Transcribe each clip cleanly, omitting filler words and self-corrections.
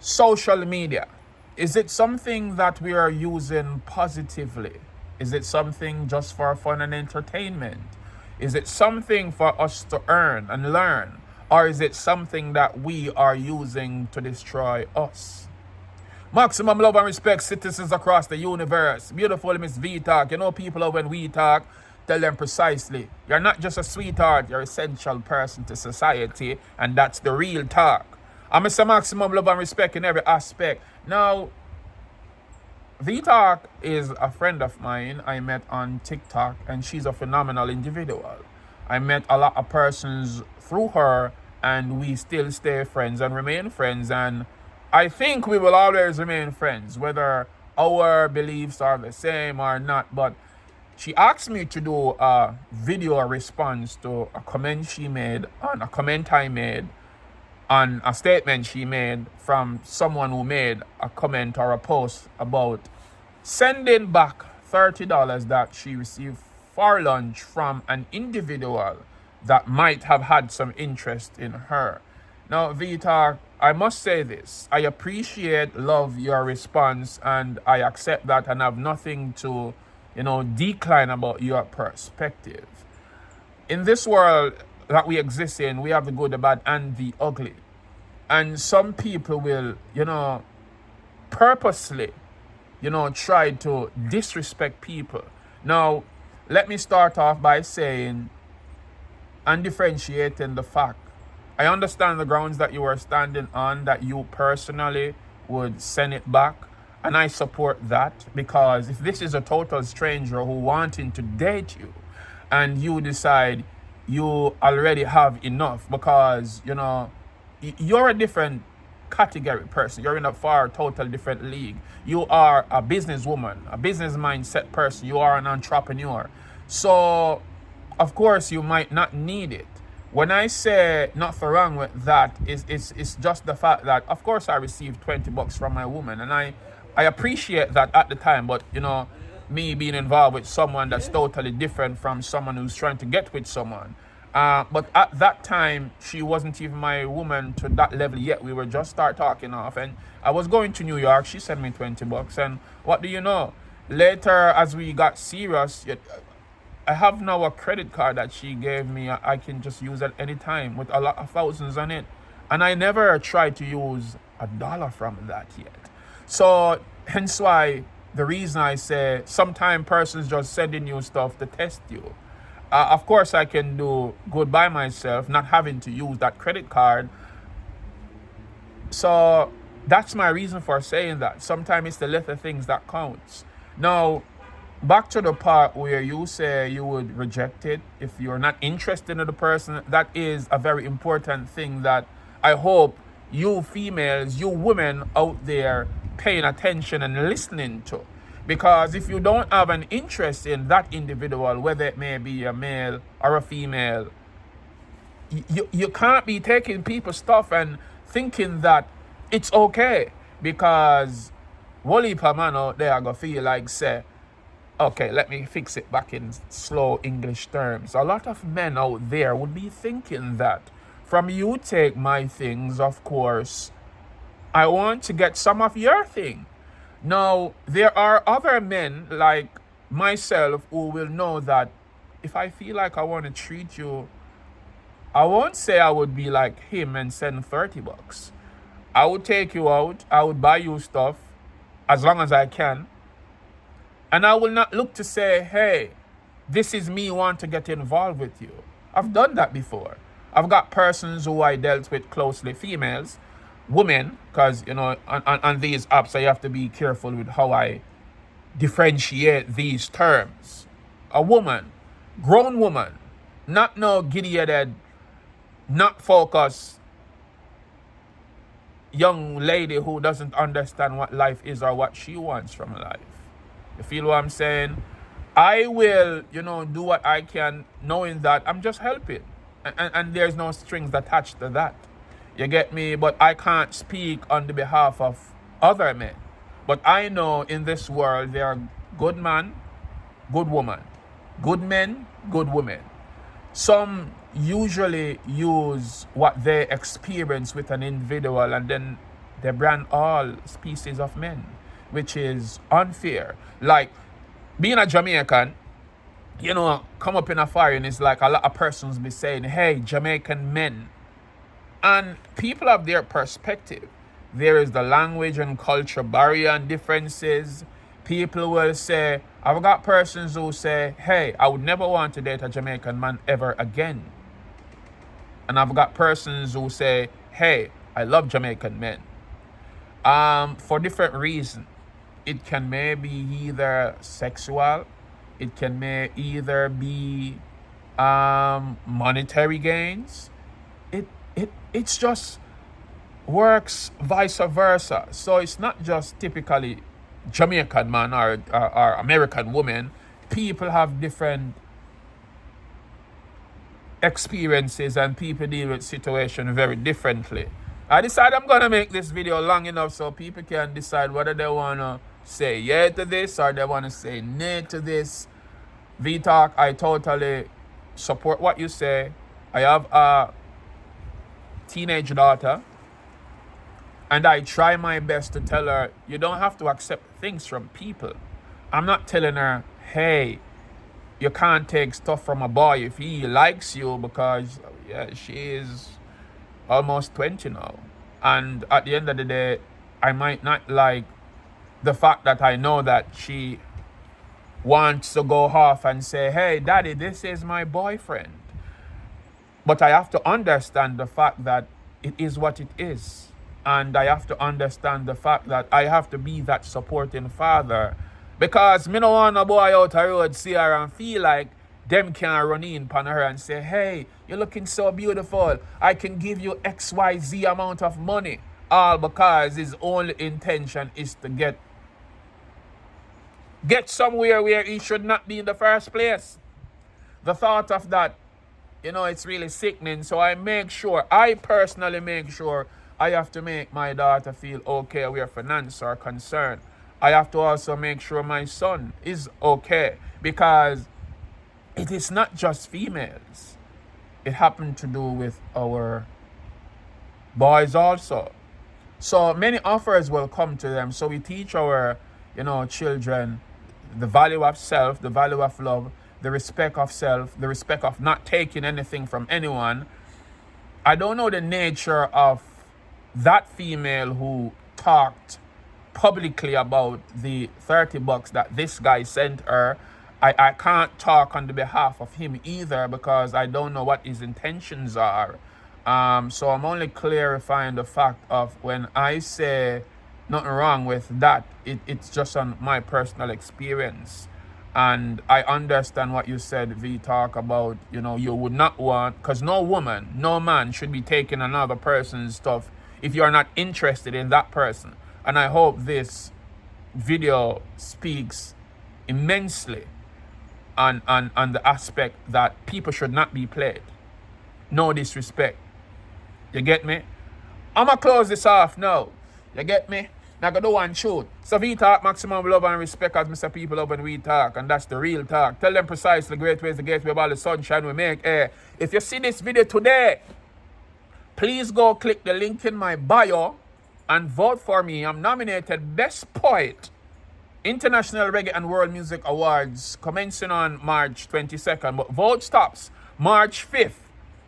Social media. Is it something that we are using positively? Is it something just for fun and entertainment? Is it something for us to earn and learn? Or is it something that we are using to destroy us? Maximum love and respect, citizens across the universe. Beautiful Miss V Talk. You know, people love when we talk. Tell them precisely. You're not just a sweetheart, you're an essential person to society, and that's the real talk. I'm Mr. Maximum love and respect in every aspect. Now, V Talk is a friend of mine I met on TikTok, and she's a phenomenal individual. I met a lot of persons through her, and we still stay friends and remain friends. And I think we will always remain friends, whether our beliefs are the same or not. But she asked me to do a video response to a comment she made on a comment I made on a statement she made from someone who made a comment or a post about sending back $30 that she received for lunch from an individual that might have had some interest in her. Now, Vita, I must say this. I appreciate, love your response, and I accept that and have nothing to, decline about your perspective. In this world that we exist in, we have the good, the bad, and the ugly. And some people will, purposely, try to disrespect people. Now, let me start off by saying and differentiating the fact. I understand the grounds that you are standing on, that you personally would send it back. And I support that, because if this is a total stranger who wanting to date you and you decide you already have enough because, you're a different category person. You're in a far total different league. You are a businesswoman, a business mindset person. You are an entrepreneur. So, of course, you might not need it. When I say nothing wrong with that, it's just the fact that, of course, I received $20 from my woman, and I appreciate that at the time. But, me being involved with someone that's totally different from someone who's trying to get with someone. But at that time, she wasn't even my woman to that level yet. We were just start talking off, and I was going to New York. She sent me $20, and what do you know? Later, as we got serious, I have now a credit card that she gave me. I can just use at any time with a lot of thousands on it, and I never tried to use $1 from that yet. So hence why the reason I say sometimes persons just sending you stuff to test you. Of course, I can do good by myself, not having to use that credit card. So that's my reason for saying that. Sometimes it's the little things that counts. Now, back to the part where you say you would reject it if you're not interested in the person. That is a very important thing that I hope you females, you women out there paying attention and listening to. Because if you don't have an interest in that individual, whether it may be a male or a female, you can't be taking people's stuff and thinking that it's okay. Because one heap of man out there are going to feel like, say, okay, let me fix it back in slow English terms. A lot of men out there would be thinking that from you take my things, of course, I want to get some of your thing. Now, there are other men like myself who will know that if I feel like I want to treat you, I won't say I would be like him and send $30. I would take you out, I would buy you stuff as long as I can. And I will not look to say, hey, this is me want to get involved with you. I've done that before. I've got persons who I dealt with closely, females, women, because, on these apps, I have to be careful with how I differentiate these terms. A woman, grown woman, not no giddy-headed, not focused young lady who doesn't understand what life is or what she wants from life. You feel what I'm saying? I will, do what I can, knowing that I'm just helping. And there's no strings attached to that. You get me? But I can't speak on the behalf of other men. But I know in this world there are good man, good woman. Good men, good women. Some usually use what they experience with an individual and then They brand all species of men, which is unfair. Like, being a Jamaican, come up in a foreign, it's like a lot of persons be saying, hey, Jamaican men. And people have their perspective. There is the language and culture barrier and differences. People will say, I've got persons who say, hey, I would never want to date a Jamaican man ever again. And I've got persons who say, hey, I love Jamaican men. For different reasons. It can maybe either sexual, it can may either be monetary gains. It's just works vice versa. So it's not just typically Jamaican man or American woman. People have different experiences and people deal with situations very differently. I decided I'm going to make this video long enough so people can decide whether they want to say yeah to this or they want to say nay to this. V-Talk, I totally support what you say. I have a teenage daughter and I try my best to tell her you don't have to accept things from people. I'm not telling her, hey, you can't take stuff from a boy if he likes you, because she is almost 20 now. And at the end of the day, I might not like the fact that I know that she wants to go off and say, hey, daddy, this is my boyfriend. But I have to understand the fact that it is what it is. And I have to understand the fact that I have to be that supporting father. Because me no want a boy out the road see her and feel like them can run in upon her and say, hey, you're looking so beautiful. I can give you XYZ amount of money. All because his only intention is to get somewhere where he should not be in the first place. The thought of that, it's really sickening. So I personally make sure I have to make my daughter feel okay where finance are concerned. I have to also make sure my son is okay, because it is not just females. It happened to do with our boys also. So many offers will come to them. So we teach our, children the value of self, the value of love, the respect of self, the respect of not taking anything from anyone. I don't know the nature of that female who talked publicly about the $30 that this guy sent her. I can't talk on the behalf of him either, because I don't know what his intentions are. So I'm only clarifying the fact of when I say nothing wrong with that, it's just on my personal experience. And I understand what you said, V-Talk, about, you would not want, because no woman, no man should be taking another person's stuff if you're not interested in that person. And I hope this video speaks immensely on the aspect that people should not be played. No disrespect. You get me? I'm going to close this off now. You get me? Now go do one shoot. So V-Talk, maximum love and respect as Mr. People love and we talk. And that's the real talk. Tell them precisely great ways, the gateway of all the sunshine we make. If you see this video today, please go click the link in my bio and vote for me. I'm nominated Best Poet, International Reggae and World Music Awards, commencing on March 22nd. But vote stops March 5th.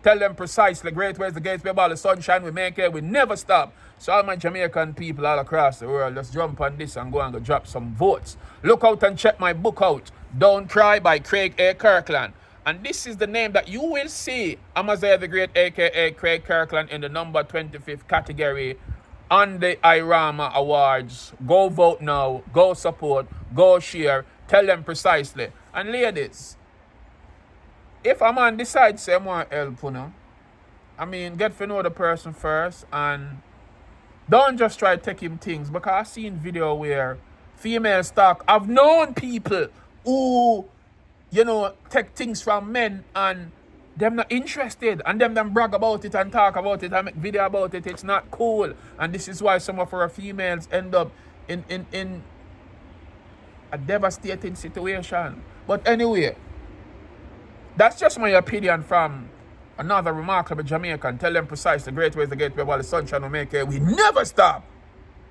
Tell them precisely great ways, the gateway of all the sunshine we make it. We never stop. So all my Jamaican people all across the world, let's jump on this and go drop some votes. Look out and check my book out, Don't Cry by Craig A. Kirkland. And this is the name that you will see Amaziah the Great, a.k.a. Craig Kirkland, in the number 25th category on the IRAMA Awards. Go vote now. Go support. Go share. Tell them precisely. And ladies, if a man decides to say, I want help, get to know the person first, and don't just try to take him things, because I've seen video where females talk. I've known people who, take things from men and them not interested, and them brag about it and talk about it and make video about it. It's not cool. And this is why some of our females end up in a devastating situation. But anyway, that's just my opinion from another remarkable Jamaican. Tell them precisely great ways to get where all the sunshine will make it. We never stop.